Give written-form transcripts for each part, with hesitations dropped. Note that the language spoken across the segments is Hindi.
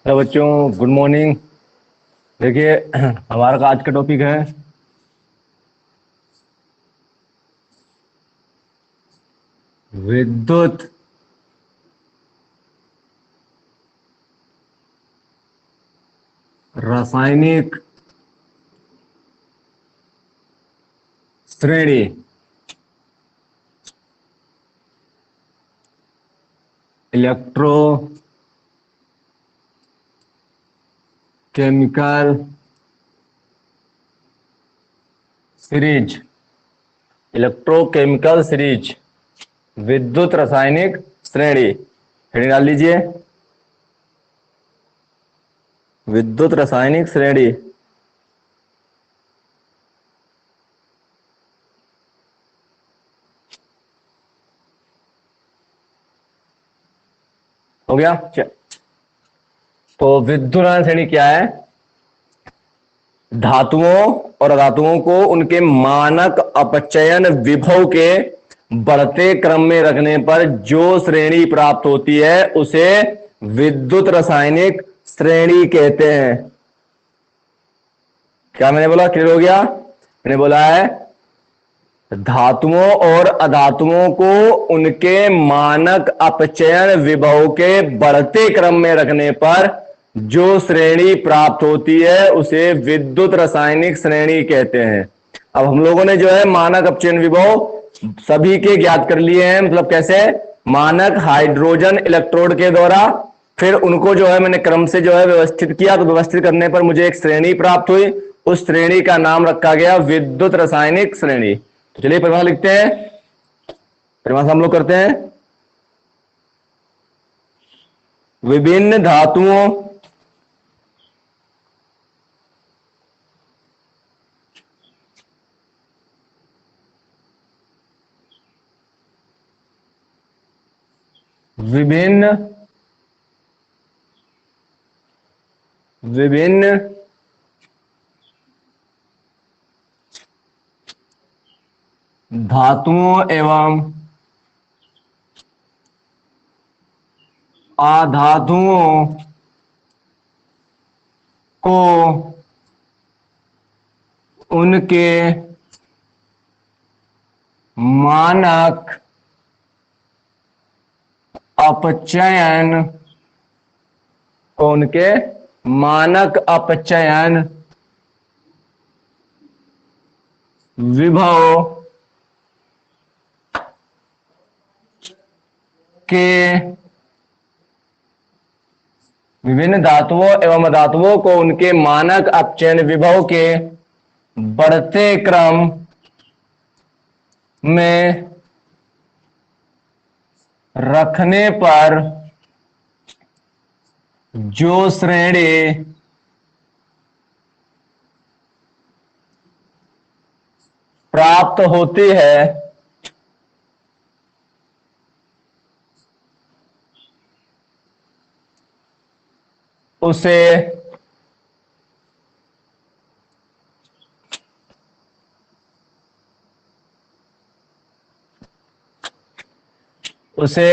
हेलो बच्चों, गुड मॉर्निंग। देखिए हमारा आज का टॉपिक है विद्युत रासायनिक श्रेणी। Electro chemical series. Electrochemical series, विद्युत रासायनिक श्रेणी। हेडिंग डाल लीजिए, विद्युत रासायनिक श्रेणी। हो गया। तो विद्युत रासायनिक श्रेणी क्या है? धातुओं और अधातुओं को उनके मानक अपचयन विभव के बढ़ते क्रम में रखने पर जो श्रेणी प्राप्त होती है उसे विद्युत रासायनिक श्रेणी कहते हैं। क्या मैंने बोला? क्लियर हो गया? मैंने बोला है धातुओं और अधातुओं को उनके मानक अपचयन विभव के बढ़ते क्रम में रखने पर जो श्रेणी प्राप्त होती है उसे विद्युत रासायनिक श्रेणी कहते हैं। अब हम लोगों ने जो है मानक अपचयन विभव सभी के ज्ञात कर लिए हैं। मतलब कैसे? मानक हाइड्रोजन इलेक्ट्रोड के द्वारा, फिर उनको जो है मैंने क्रम से जो है व्यवस्थित किया, तो व्यवस्थित करने पर मुझे एक श्रेणी प्राप्त हुई। उस श्रेणी का नाम रखा गया विद्युत रासायनिक श्रेणी। तो चलिए परिभाषा लिखते हैं। परिभाषा हम लोग करते हैं, विभिन्न धातुओं विभिन्न विभिन्न धातुओं एवं अधातुओं को उनके मानक अपचयन उनके मानक अपचयन विभव के विभिन्न धातुओं एवं अधातुओं को उनके मानक अपचयन विभव के बढ़ते क्रम में रखने पर जो श्रेणी प्राप्त होती है उसे उसे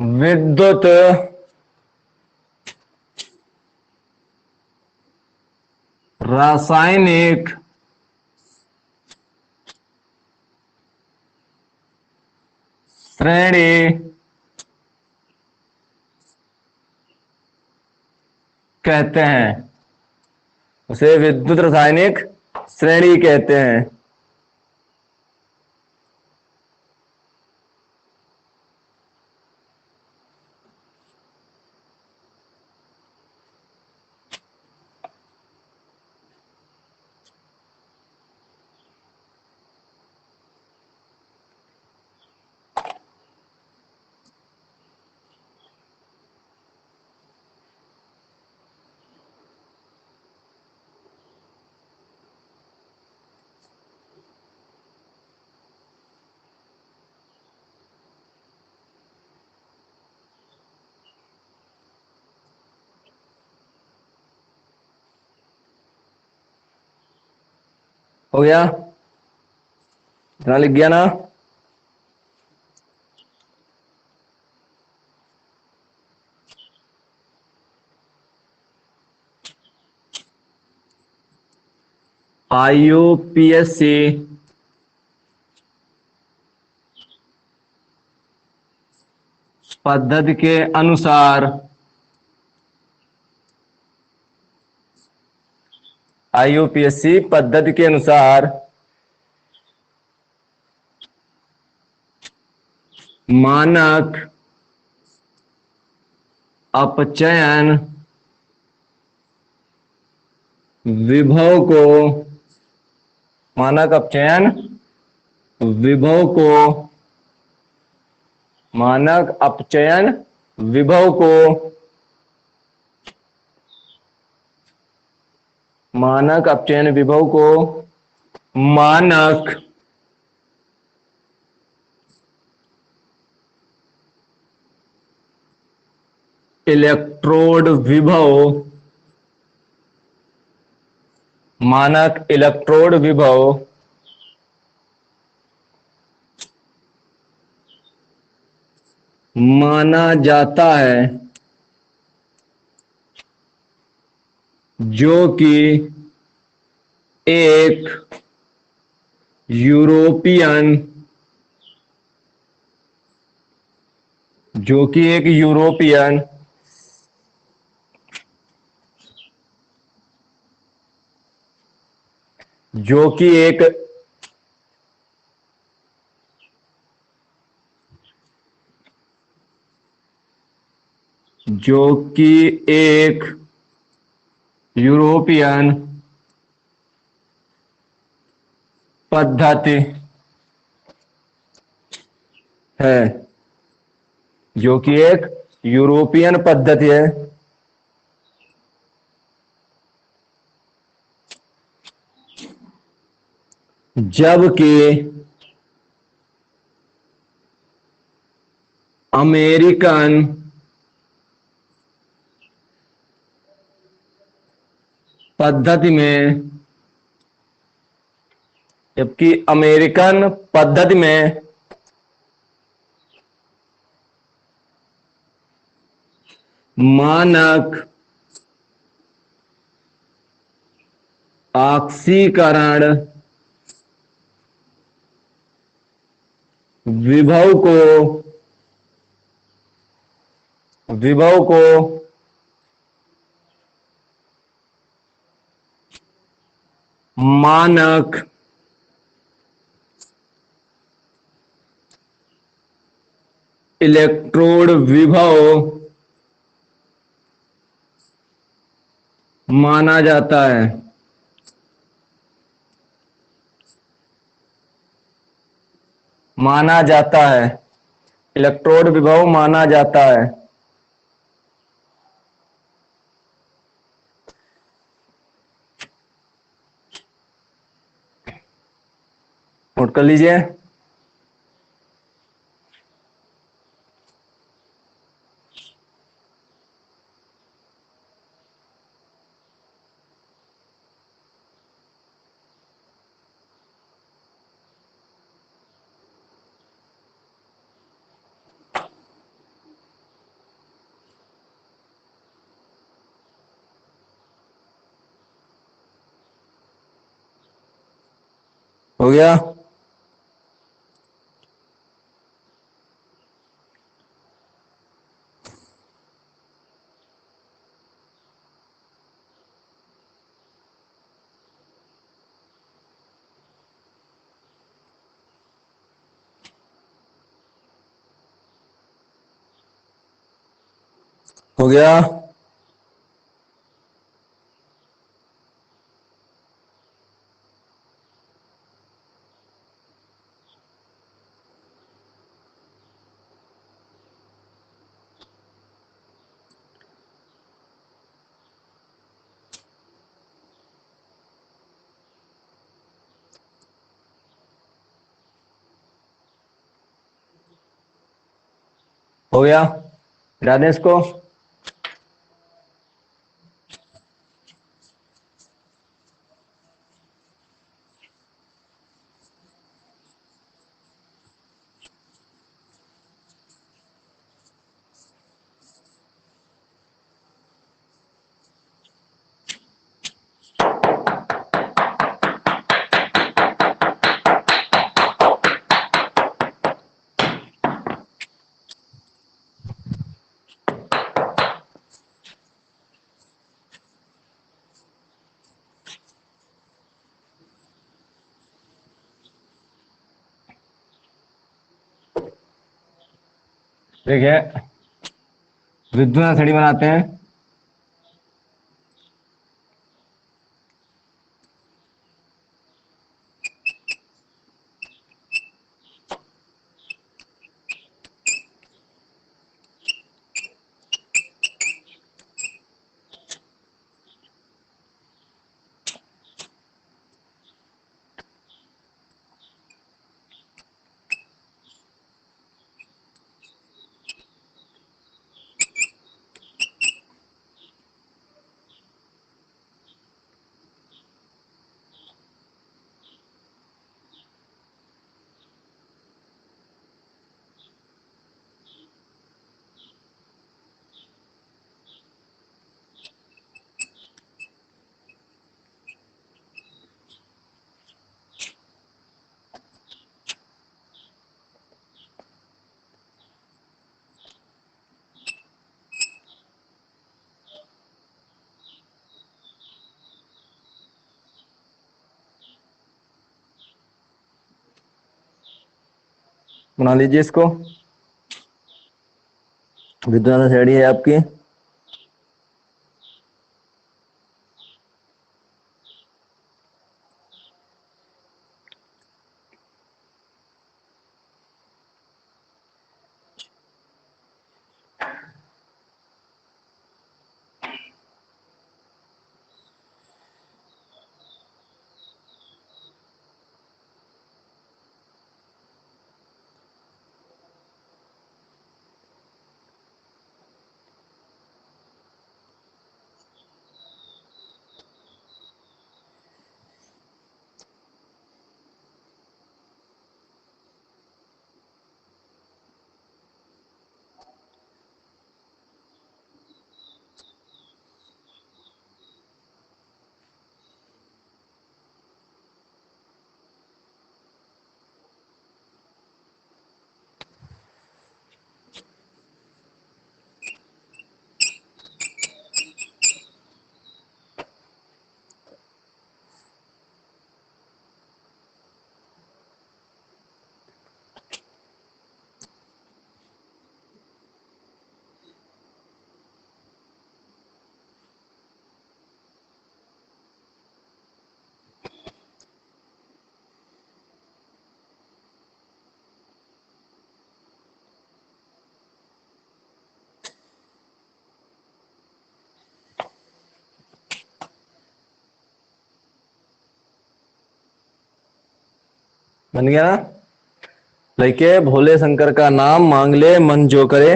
विद्युत रासायनिक श्रेणी कहते हैं। उसे विद्युत रासायनिक श्रेणी कहते हैं। हो गया? इतना लिख गया ना? IUPAC पद्धति के अनुसार IUPAC पद्धति के अनुसार मानक अपचयन विभव को मानक अपचयन विभव को मानक अपचयन विभव को मानक अपचयन विभव को मानक इलेक्ट्रोड विभव मानक इलेक्ट्रोड विभव माना जाता है, जो कि एक यूरोपियन जो कि एक यूरोपियन पद्धति है, जो कि एक यूरोपियन पद्धति है, जबकि अमेरिकन पद्धति में मानक ऑक्सीकरण विभव को मानक इलेक्ट्रोड विभव माना जाता है। इलेक्ट्रोड विभव माना जाता है। नोट कर लीजिए। हो गया? हो गया? हो गया? हटा दें इसको। देखिए, विद्युत श्रेणी बनाते हैं। बना लीजिए इसको। विद्युत श्रेणी है आपकी। बन गया ना? लेके भोले शंकर का नाम मांग ले मन जो करे,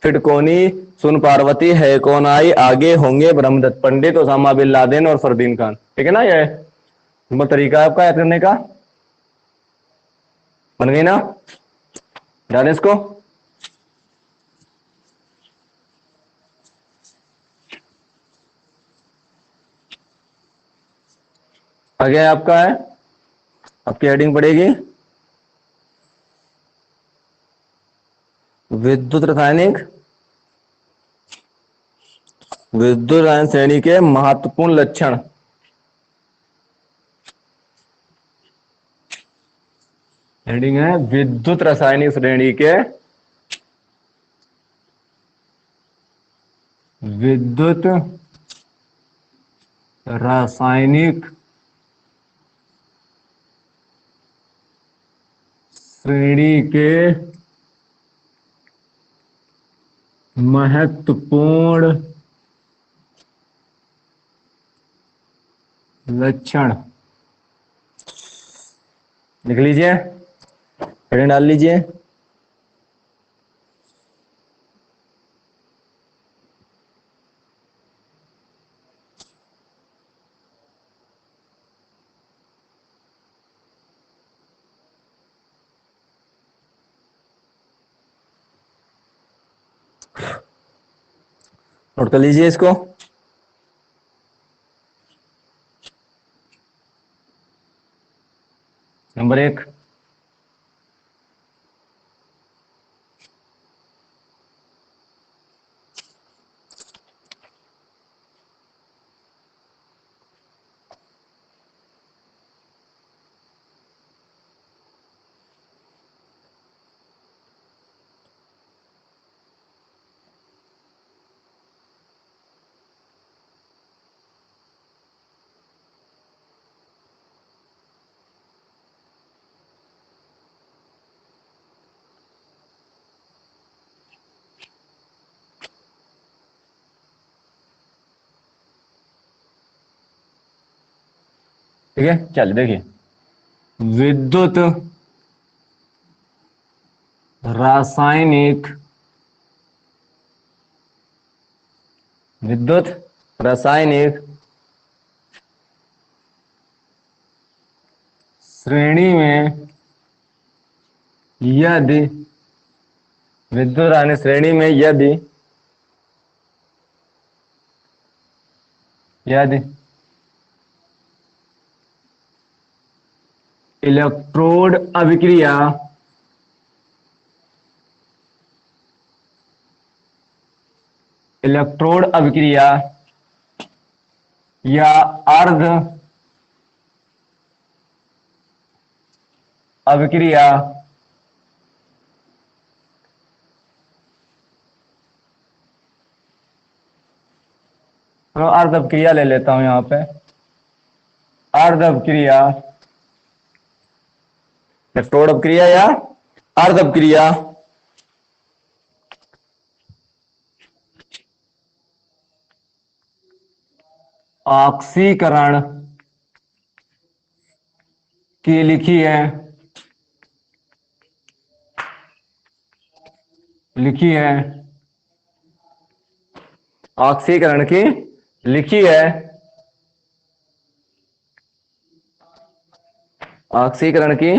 फिर कोनी सुन पार्वती है कौन आई, आगे होंगे ब्रह्मदत्त पंडित, ओसामा बिन लादेन और फरदीन खान। ठीक है ना? ये तरीका है आपका याद करने का। बन गई ना? डालें इसको। आगे आपका है, आपकी हेडिंग पड़ेगी विद्युत रासायनिक, विद्युत रासायनिक श्रेणी के महत्वपूर्ण लक्षण। हेडिंग है विद्युत रासायनिक श्रेणी के, विद्युत रासायनिक श्रेणी के महत्वपूर्ण लक्षण। लिख लीजिए, हेडिंग डाल लीजिए। नोट कर लीजिए इसको। नंबर 1, ठीक है, चल देखिए, विद्युत रासायनिक, विद्युत रासायनिक श्रेणी में यदि, विद्युत रासायनिक श्रेणी में यदि, यदि इलेक्ट्रोड अभिक्रिया, इलेक्ट्रोड अभिक्रिया या अर्ध अभिक्रिया तो अर्ध अभिक्रिया ले लेता हूं यहां पे, अर्ध अभिक्रिया, इलेक्ट्रोड अभिक्रिया या अर्ध अभिक्रिया ऑक्सीकरण की लिखी है, लिखी है, ऑक्सीकरण की लिखी है, ऑक्सीकरण की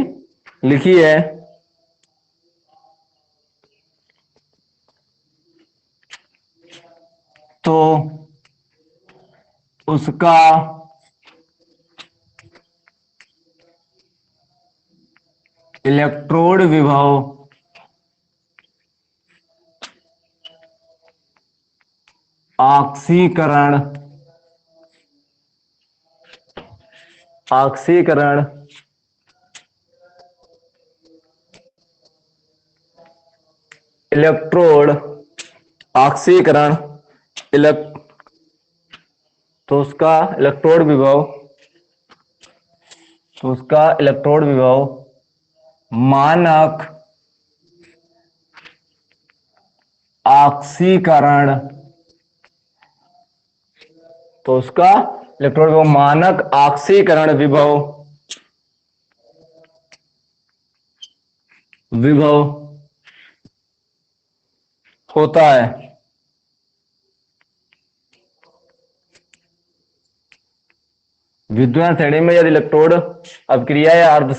लिखी है, तो उसका इलेक्ट्रोड विभव ऑक्सीकरण, ऑक्सीकरण इलेक्ट्रोड, ऑक्सीकरण तो उसका इलेक्ट्रोड विभव, तो उसका इलेक्ट्रोड विभव मानक ऑक्सीकरण, तो उसका इलेक्ट्रोड विभव मानक ऑक्सीकरण विभव, विभव होता है। विद्युत श्रेणी में यदि इलेक्ट्रोड अभिक्रिया या अर्ध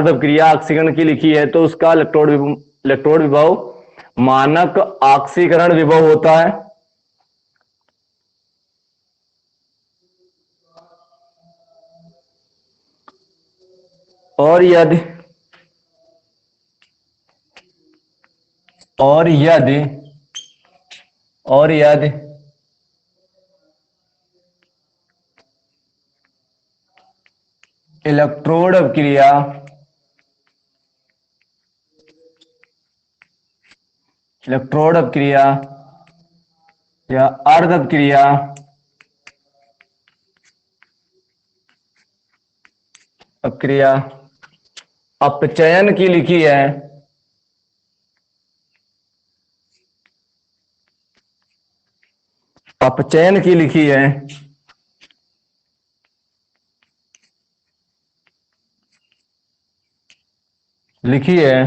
अभिक्रिया ऑक्सीकरण की लिखी है तो उसका इलेक्ट्रोड विभव मानक ऑक्सीकरण विभव होता है। और यदि, और यदि, और यदि इलेक्ट्रोड अभिक्रिया, इलेक्ट्रोड अभिक्रिया या अर्ध अभिक्रिया, अभिक्रिया अपचयन की लिखी है, अपचयन की लिखी है, लिखी है,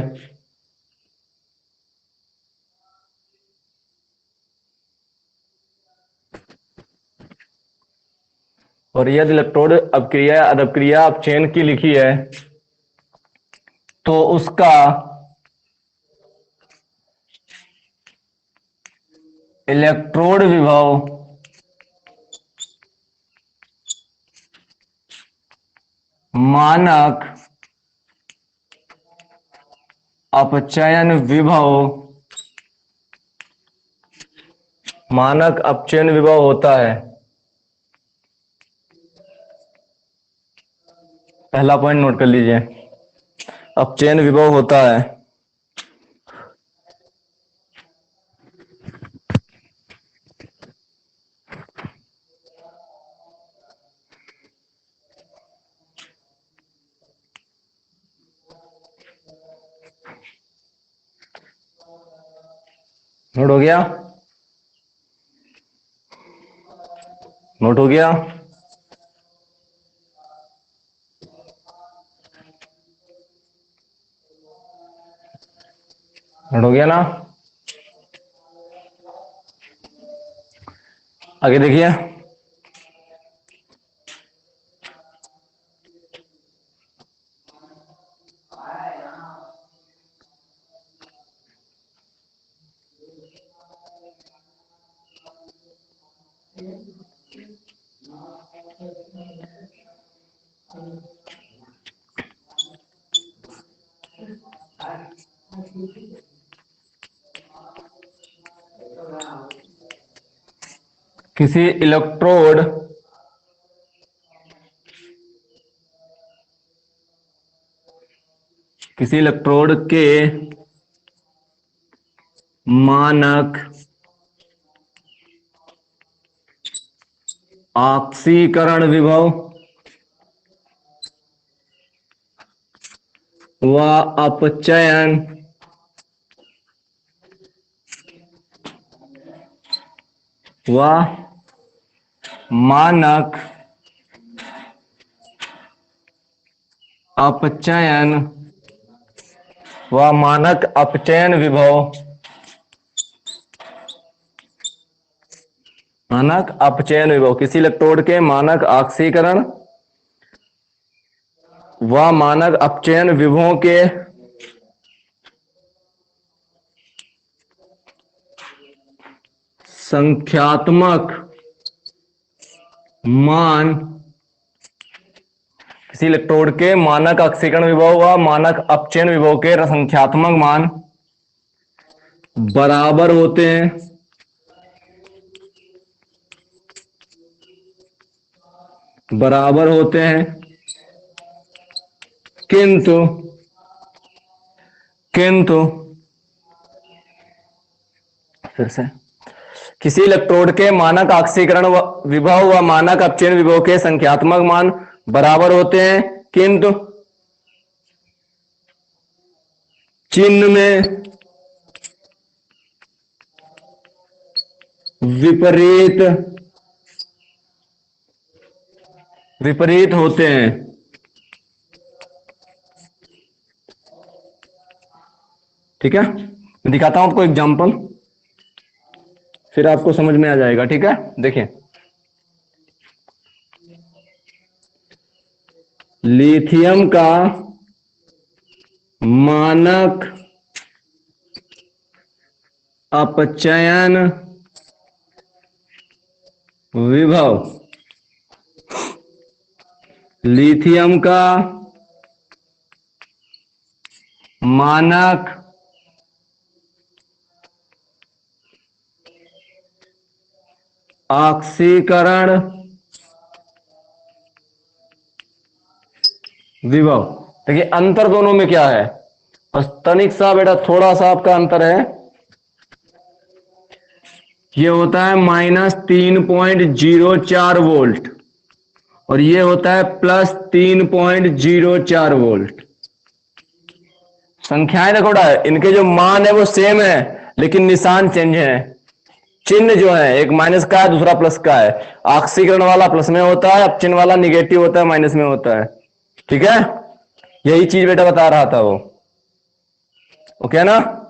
और यदि इलेक्ट्रोड अभिक्रिया अभिक्रिया अपचयन की लिखी है तो उसका इलेक्ट्रोड विभव मानक अपचयन विभव, मानक अपचयन विभव होता है। पहला पॉइंट नोट कर लीजिए, अपचयन विभव होता है। नोट हो गया, नोट हो गया। हो गया ना। आगे देखिए, किसी इलेक्ट्रोड के मानक ऑक्सीकरण विभव व अपचयन व मानक अपचयन विभव, किसी इलेक्ट्रोड के मानक ऑक्सीकरण व मानक अपचयन विभवों के संख्यात्मक मान, किसी इलेक्ट्रोड के मानक ऑक्सीकरण विभव व मानक अपचयन विभव के संख्यात्मक मान बराबर होते हैं, किंतु फिर से, किसी इलेक्ट्रोड के मानक ऑक्सीकरण विभव व मानक अपचयन विभव के संख्यात्मक मान बराबर होते हैं, किंतु चिन्ह में विपरीत होते हैं। ठीक है, मैं दिखाता हूं आपको एग्जांपल, फिर आपको समझ में आ जाएगा। ठीक है, देखिए, लिथियम का मानक अपचयन विभव, लिथियम का मानक ऑक्सीकरण विभव। देखिए अंतर दोनों में क्या है, बस तनिक सा बेटा थोड़ा सा आपका अंतर है। ये होता है -3.04 वोल्ट और ये होता है +3.04 वोल्ट। संख्याएं देखो, इनके जो मान है वो सेम है लेकिन निशान चेंज है। चिन्ह जो है, एक माइनस का है दूसरा प्लस का है। ऑक्सीकरण वाला प्लस में होता है, अपचयन वाला निगेटिव होता है, माइनस में होता है। ठीक है, यही चीज बेटा बता रहा था वो। ओके ना।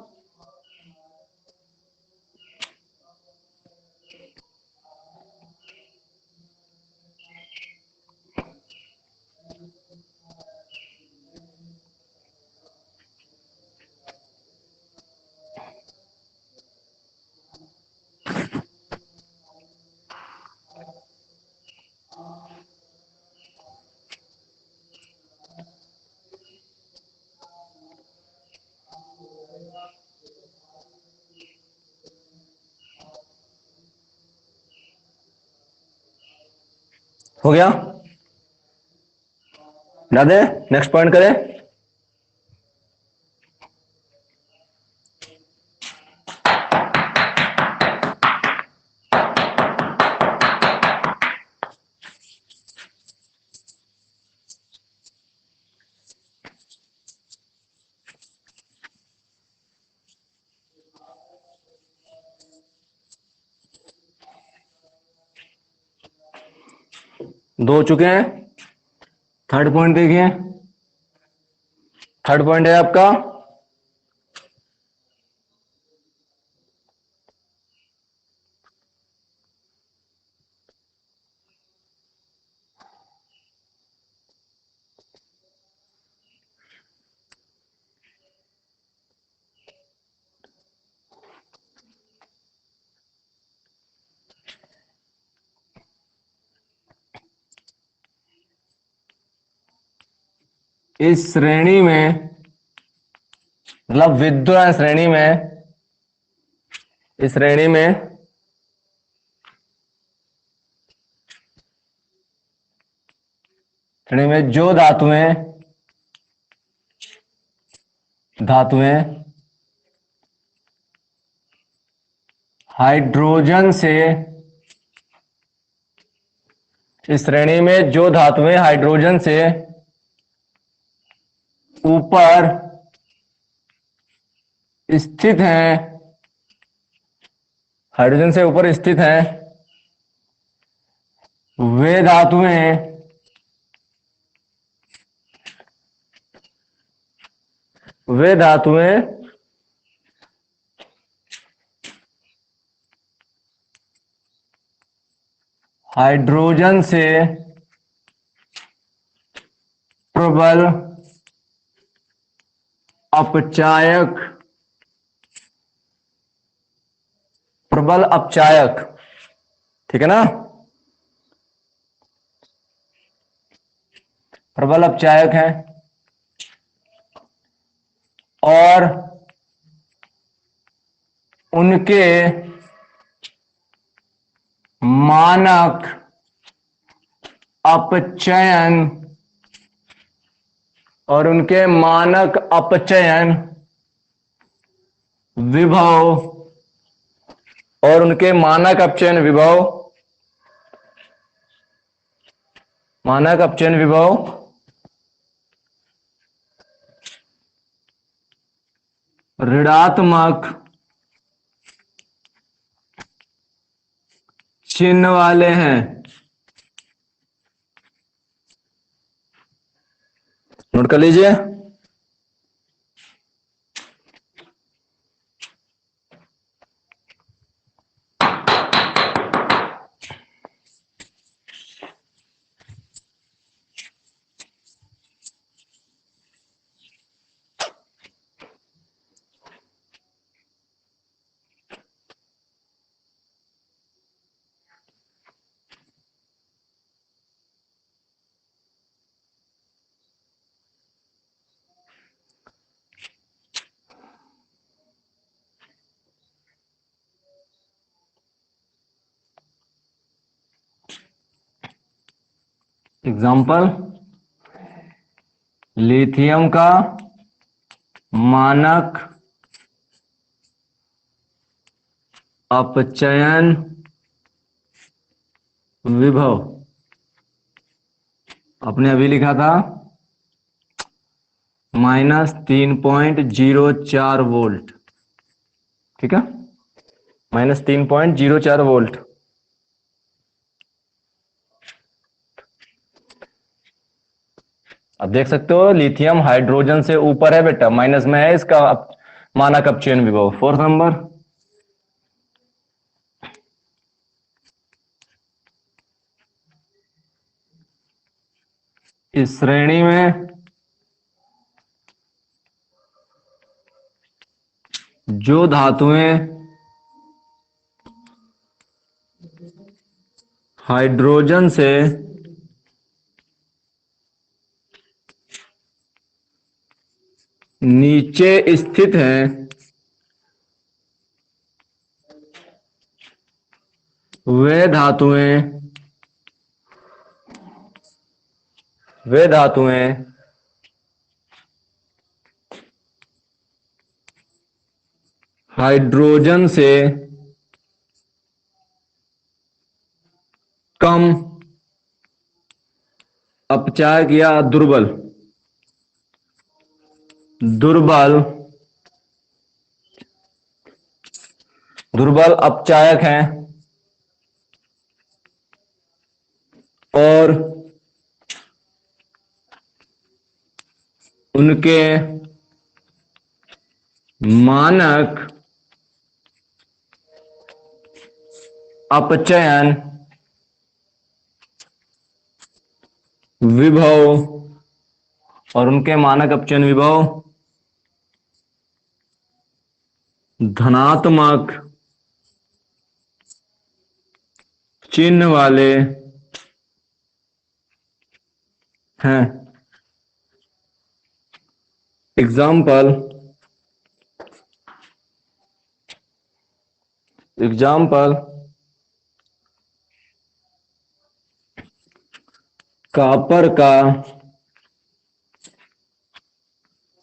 हो गया, दादे नेक्स्ट पॉइंट करें। दो हो चुके हैं। थर्ड पॉइंट देखिए, थर्ड पॉइंट है आपका इस श्रेणी में, मतलब विद्युत श्रेणी में, इस श्रेणी में जो धातुएं हाइड्रोजन से, इस श्रेणी में जो धातुएं हाइड्रोजन से ऊपर स्थित हैं, हाइड्रोजन से ऊपर स्थित हैं, वे धातुएं हाइड्रोजन से प्रबल अपचायक, ठीक है ना, प्रबल अपचायक है और उनके मानक अपचयन विभव ऋणात्मक चिन्ह वाले हैं। नोट कर लीजिए। एग्जाम्पल, लिथियम का मानक अपचयन विभव, आपने अभी लिखा था -3.04 वोल्ट, ठीक है, -3.04 वोल्ट। अब देख सकते हो लिथियम हाइड्रोजन से ऊपर है बेटा, माइनस में है, इसका मानक अपचयन विभव। 4 नंबर, इस श्रेणी में जो धातुएं हाइड्रोजन से नीचे स्थित हैं, वे धातुएं हाइड्रोजन से कम अपचायक या दुर्बल अपचायक हैं और उनके मानक अपचयन विभव धनात्मक चिन्ह वाले हैं। एग्जाम्पल कॉपर का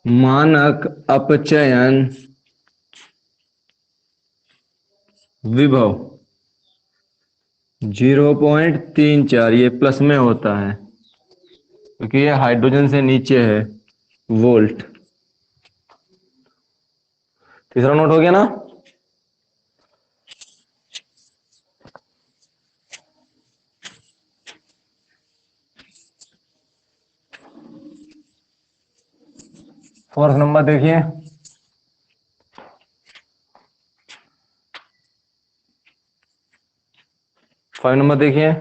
मानक अपचयन विभव 0.34, ये प्लस में होता है क्योंकि ये हाइड्रोजन से नीचे है, वोल्ट। तीसरा नोट हो गया ना। फोर्थ नंबर देखिए, फाइव नंबर देखिए।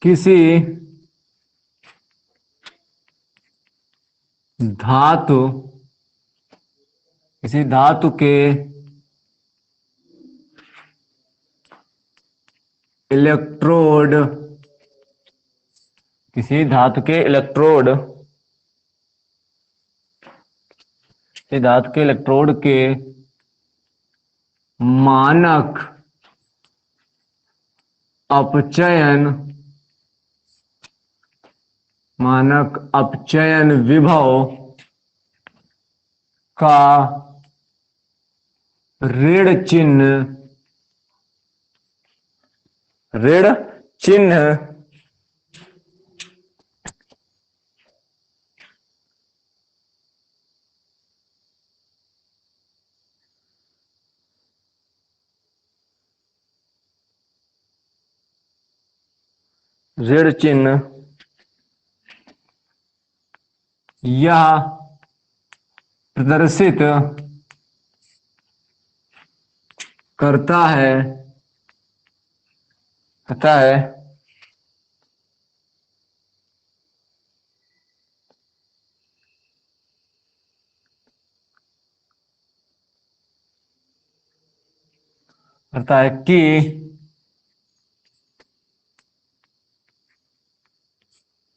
किसी धातु के इलेक्ट्रोड किसी धातु के इलेक्ट्रोड के मानक अपचयन विभव का ऋण चिन्ह यह प्रदर्शित करता है कि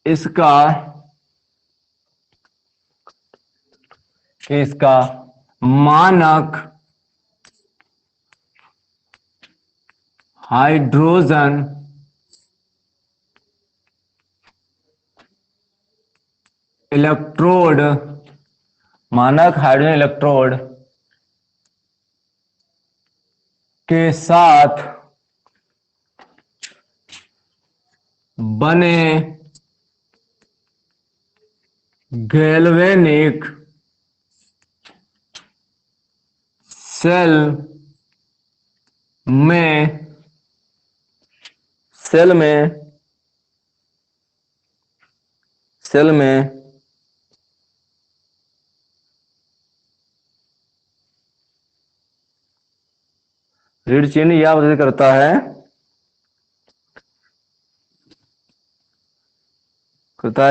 इसका मानक हाइड्रोजन इलेक्ट्रोड के साथ बने गैल्वेनिक सेल में ऋण चिन्ह यह प्रदर्शित करता है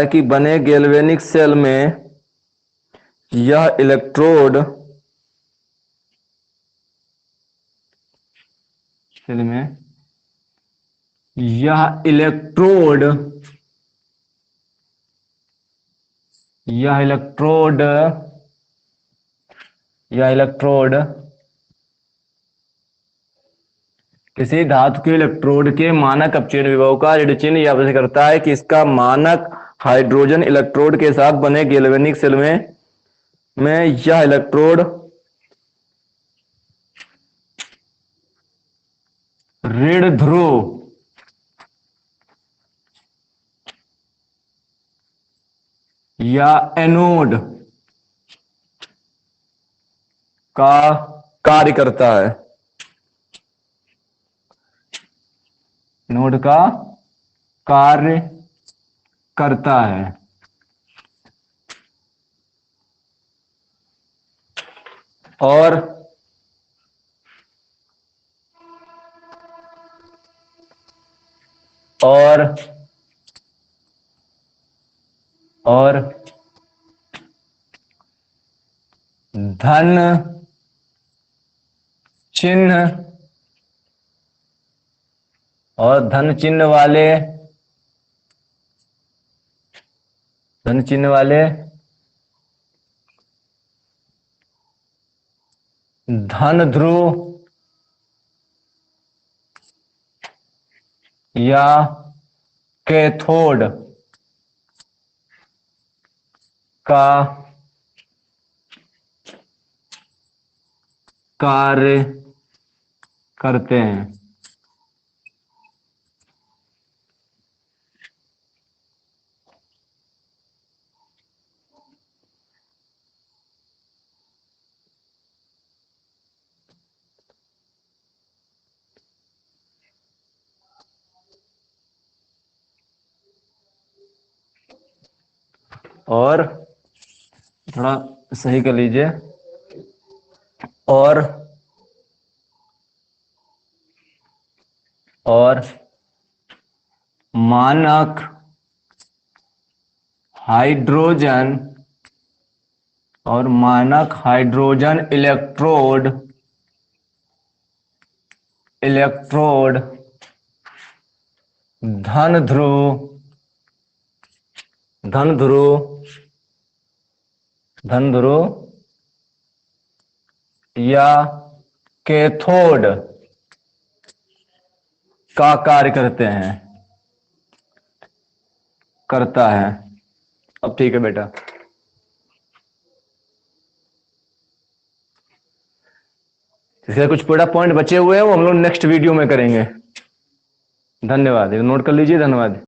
कि बने गैल्वेनिक सेल में यह इलेक्ट्रोड यह इलेक्ट्रोड किसी धातु के इलेक्ट्रोड के मानक अपचयन विभव का ऋण चिन्ह यह प्रदर्शित करता है कि इसका मानक हाइड्रोजन इलेक्ट्रोड के साथ बने गैल्वेनिक सेल में यह इलेक्ट्रोड ऋण ध्रुव या एनोड का कार्य करता है। नोड का कार्य करता है। और और धन चिन्ह और धन चिन्ह वाले धन ध्रुव या कैथोड का कार्य करते हैं। और थोड़ा सही कर लीजिए। और मानक हाइड्रोजन इलेक्ट्रोड धन ध्रुव या कैथोड का कार्य करता है। अब ठीक है बेटा, इसके कुछ पूरा पॉइंट बचे हुए हैं, वो हम लोग नेक्स्ट वीडियो में करेंगे। धन्यवाद, नोट कर लीजिए। धन्यवाद।